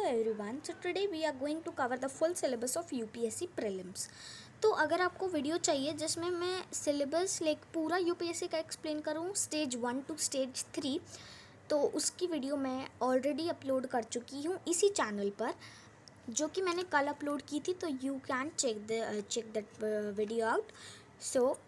everyone. So today we are going to cover the full syllabus of UPSC prelims. तो अगर आपको video चाहिए जिसमें मैं सिलेबस पूरा यूपीएससी का एक्सप्लेन करूँ स्टेज 1 टू स्टेज 3, तो उसकी वीडियो मैं ऑलरेडी अपलोड कर चुकी हूँ इसी चैनल पर, जो कि मैंने कल अपलोड की थी. तो you can check that video out. So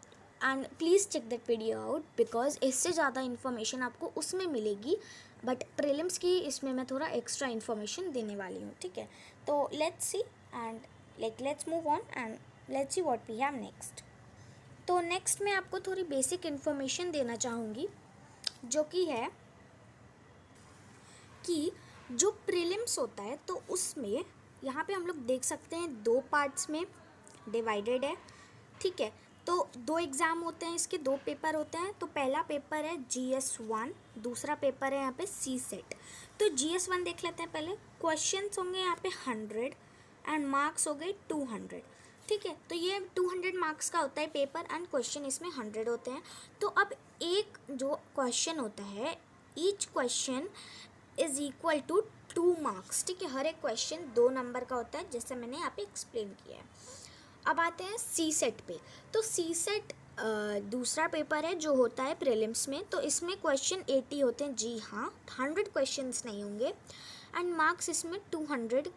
and please check that video out because इससे ज़्यादा इन्फॉर्मेशन आपको उसमें मिलेगी, बट प्रीलिम्स की इसमें मैं थोड़ा एक्स्ट्रा इन्फॉर्मेशन देने वाली हूँ. ठीक है, तो let's see and let's move on and let's see what we have next. तो नेक्स्ट मैं आपको थोड़ी बेसिक इन्फॉर्मेशन देना चाहूँगी, जो कि है कि जो प्रीलिम्स होता है तो उसमें यहाँ पे हम लोग देख सकते हैं 2 पार्ट्स में डिवाइडेड है. ठीक है, तो 2 एग्ज़ाम होते हैं, इसके 2 पेपर होते हैं. तो पहला पेपर है GS1, दूसरा पेपर है यहाँ पे CSET. तो GS1 देख लेते हैं पहले. क्वेश्चंस होंगे यहाँ पे 100 एंड मार्क्स हो गए 200. ठीक है, तो ये 200 मार्क्स का होता है पेपर एंड क्वेश्चन इसमें 100 होते हैं. तो अब एक जो क्वेश्चन होता है, each question is equal to 2 marks. ठीक है, हर एक क्वेश्चन 2 नंबर का होता है, जैसे मैंने यहाँ पे एक्सप्लेन किया है. अब आते हैं CSET पे. तो CSET दूसरा पेपर है जो होता है प्रीलिम्स में. तो इसमें क्वेश्चन 80 होते हैं. जी हाँ, 100 क्वेश्चंस नहीं होंगे एंड मार्क्स इसमें 200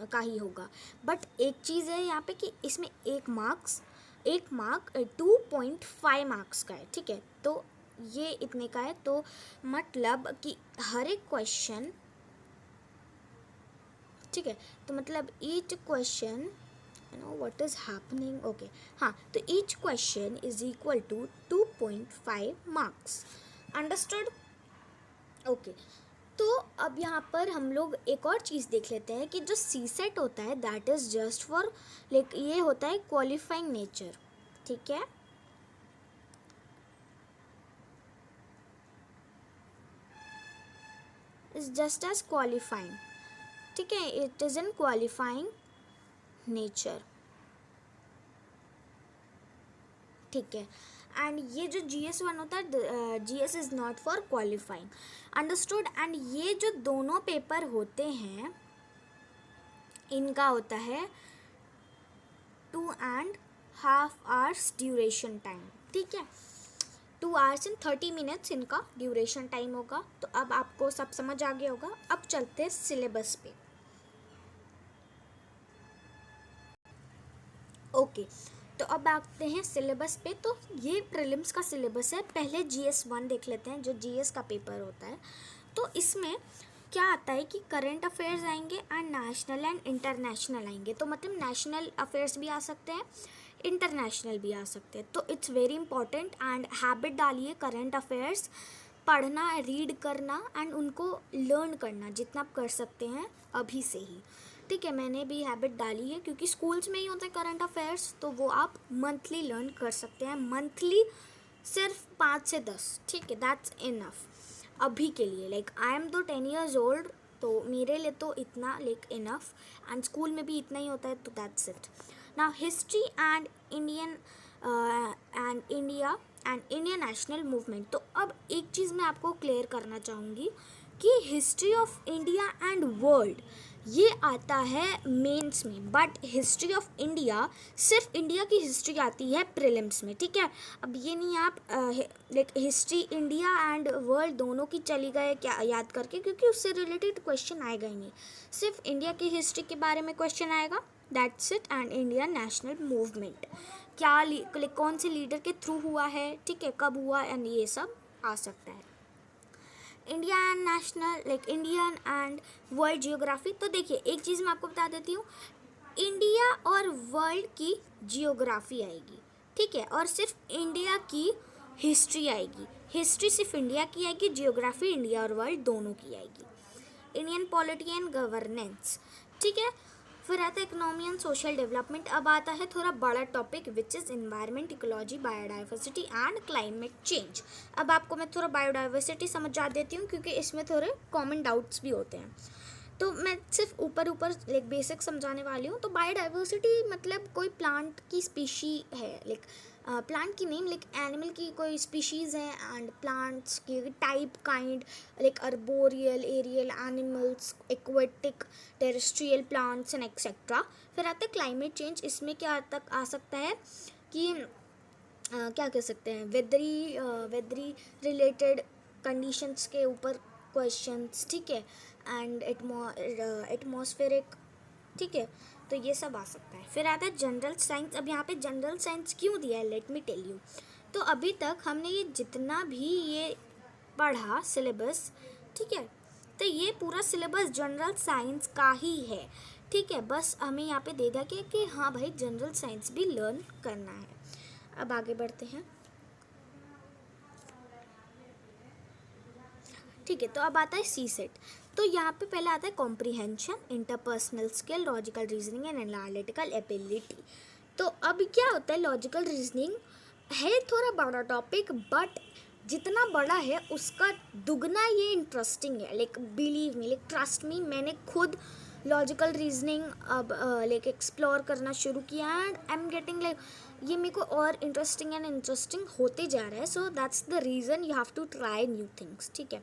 का ही होगा. बट एक चीज़ है यहाँ पे कि इसमें एक मार्क 2.5 मार्क्स का है. ठीक है, तो ये इतने का है. तो मतलब कि हर एक क्वेश्चन, ठीक है, तो मतलब each question, you know what is happening, okay, हाँ, तो each question is equal to 2.5 marks. Understood? Okay. तो अब यहाँ पर हम लोग एक और चीज़ देख लेते हैं कि जो CSET होता है दैट इज़ जस्ट फॉर ये होता है क्वालिफाइंग नेचर. ठीक है, इज जस्ट एज क्वालिफाइंग. ठीक है, it is in qualifying nature. ठीक है, एंड ये जो GS1 होता है, GS is not for qualifying. Understood. And ये जो दोनों पेपर होते हैं इनका होता है 2.5 hours ड्यूरेशन टाइम. ठीक है, 2 hours and 30 minutes इनका ड्यूरेशन टाइम होगा. तो अब आपको सब समझ आ गया होगा. अब चलते हैं सिलेबस पे. ओके, तो अब आते हैं सिलेबस पे. तो ये प्रीलिम्स का सिलेबस है. पहले GS1 देख लेते हैं, जो GS का पेपर होता है. तो इसमें क्या आता है कि करंट अफेयर्स आएंगे एंड नेशनल एंड इंटरनेशनल आएंगे. तो मतलब नेशनल अफेयर्स भी आ सकते हैं, इंटरनेशनल भी आ सकते हैं. तो it's very important and habit डालिए करंट अफेयर्स पढ़ना, रीड करना एंड उनको लर्न करना जितना आप कर सकते हैं अभी से ही. ठीक है, मैंने भी हैबिट डाली है क्योंकि स्कूल्स में ही होते हैं करंट अफेयर्स, तो वो आप मंथली लर्न कर सकते हैं. मंथली सिर्फ 5 से 10. ठीक है, दैट्स इनफ अभी के लिए. आई एम तो 10 years ओल्ड, तो मेरे लिए तो इतना इनफ, एंड स्कूल में भी इतना ही होता है. तो that's it. Now history and India and Indian national movement. तो अब एक चीज़ मैं आपको क्लियर करना चाहूँगी कि history of India and world ये आता है मेंस में, बट हिस्ट्री ऑफ इंडिया, सिर्फ इंडिया की हिस्ट्री आती है प्रीलिम्स में. ठीक है, अब ये नहीं आप हिस्ट्री इंडिया एंड वर्ल्ड दोनों की चली गए क्या याद करके, क्योंकि उससे रिलेटेड क्वेश्चन आएगा ही नहीं. सिर्फ इंडिया की हिस्ट्री के बारे में क्वेश्चन आएगा, that's it. And Indian national movement क्या कौन से लीडर के थ्रू हुआ है, ठीक है, कब हुआ, एंड ये सब आ सकता है. India and national Indian and world geography. तो देखिए एक चीज़ मैं आपको बता देती हूँ, इंडिया और वर्ल्ड की जियोग्राफी आएगी. ठीक है, और सिर्फ इंडिया की हिस्ट्री आएगी. हिस्ट्री सिर्फ इंडिया की आएगी, जियोग्राफी इंडिया और वर्ल्ड दोनों की आएगी. Indian polity and governance. ठीक है, फिर आता है इकोनॉमी एंड सोशल डेवलपमेंट. अब आता है थोड़ा बड़ा topic which is environment, ecology, biodiversity and climate change. अब आपको मैं थोड़ा बायोडाइवर्सिटी समझा देती हूँ क्योंकि इसमें थोड़े कॉमन डाउट्स भी होते हैं. तो मैं सिर्फ ऊपर ऊपर लाइक बेसिक समझाने वाली हूँ। तो बायोडाइवर्सिटी मतलब कोई प्लांट की स्पीशी है, लाइक प्लांट की नहीं, लाइक एनिमल की कोई स्पीशीज़ है, एंड प्लांट्स की type, kind, like arboreal, aerial animals, aquatic, terrestrial plants and etcetera. फिर आता है क्लाइमेट चेंज। इसमें क्या तक आ सकता है कि क्या कह सकते हैं, वेदरी रिलेटेड कंडीशंस के ऊपर क्वेश्चंस, ठीक है, एंड एटमॉस्फेरिक, ठीक है, तो ये सब आ सकता है। फिर आता है जनरल साइंस। अब यहाँ पे जनरल साइंस क्यों दिया है, लेट मी टेल यू। तो अभी तक हमने ये जितना भी ये पढ़ा सिलेबस, ठीक है, तो ये पूरा सिलेबस जनरल साइंस का ही है, ठीक है। बस हमें यहाँ पे दे दिया कि हाँ भाई जनरल साइंस भी लर्न करना है। अब आगे बढ़ते हैं, ठीक है। तो अब आता है सी सेट। तो यहाँ पे पहले आता है comprehension, interpersonal skill, logical reasoning and analytical ability. तो अब क्या होता है, लॉजिकल रीजनिंग है थोड़ा बड़ा टॉपिक, बट जितना बड़ा है उसका दुगना ये इंटरेस्टिंग है। Like believe me, like trust me, मैंने खुद लॉजिकल रीजनिंग अब लाइक एक्सप्लोर करना शुरू किया, and I am getting like ये मेरे को और इंटरेस्टिंग एंड इंटरेस्टिंग होते जा रहा है। So that's the reason you have to try new things, ठीक है।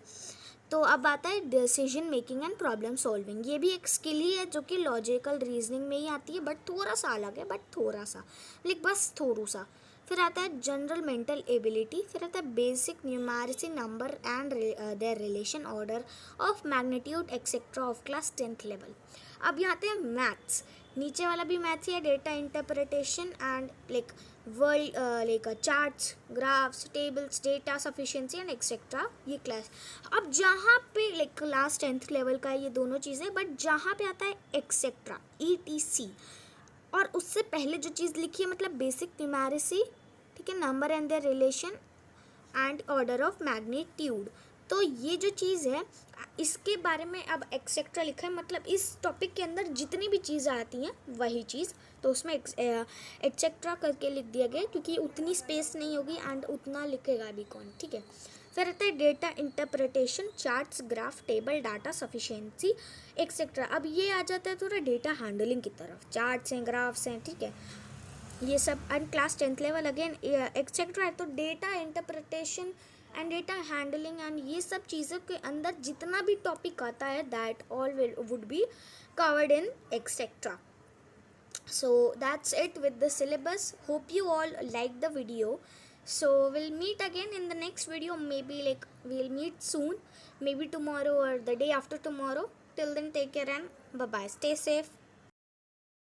तो अब आता है decision making and problem solving. ये भी एक स्किल ही है जो कि लॉजिकल रीजनिंग में ही आती है, बट थोड़ा सा अलग है, बट थोड़ा सा, लाइक बस थोड़ा सा। फिर आता है जनरल मेंटल एबिलिटी। फिर आता है basic numeracy, number and there relation, order of magnitude etcetera of class 10th level. अब यहाँ आते हैं मैथ्स। नीचे वाला भी मैथ्स ही है, data interpretation and like world like charts, graphs, tables, data sufficiency and etcetera, ये क्लास। अब जहाँ पे लाइक क्लास 10th लेवल का ये दोनों चीज़ें, बट जहाँ पे आता है एक्सेट्रा, ETC, और उससे पहले जो चीज़ लिखी है मतलब बेसिक न्यूमेरिसी, ठीक है, number and there relation and order of magnitude. तो ये जो चीज़ है इसके बारे में अब एक्सेट्रा लिखा है, मतलब इस टॉपिक के अंदर जितनी भी चीज़ें आती हैं वही चीज़, तो उसमें एक्सेट्रा करके लिख दिया गया क्योंकि उतनी स्पेस नहीं होगी एंड उतना लिखेगा भी कौन, ठीक है। फिर आता है data interpretation, charts, graph, table, data sufficiency etcetera. अब ये आ जाता है थोड़ा डेटा हैंडलिंग की तरफ, चार्ट्स हैं, ग्राफ्स हैं, ठीक है, ये सब। And class 10th level again etcetera है। तो data interpretation and data handling and ये सब चीज़ों के अंदर जितना भी टॉपिक आता है that all would be covered in etcetera. So that's it with the syllabus. Hope you all like the video. So we'll meet again in the next video. Maybe like we'll meet soon, maybe tomorrow or the day after tomorrow. Till then, take care and bye bye. Stay safe.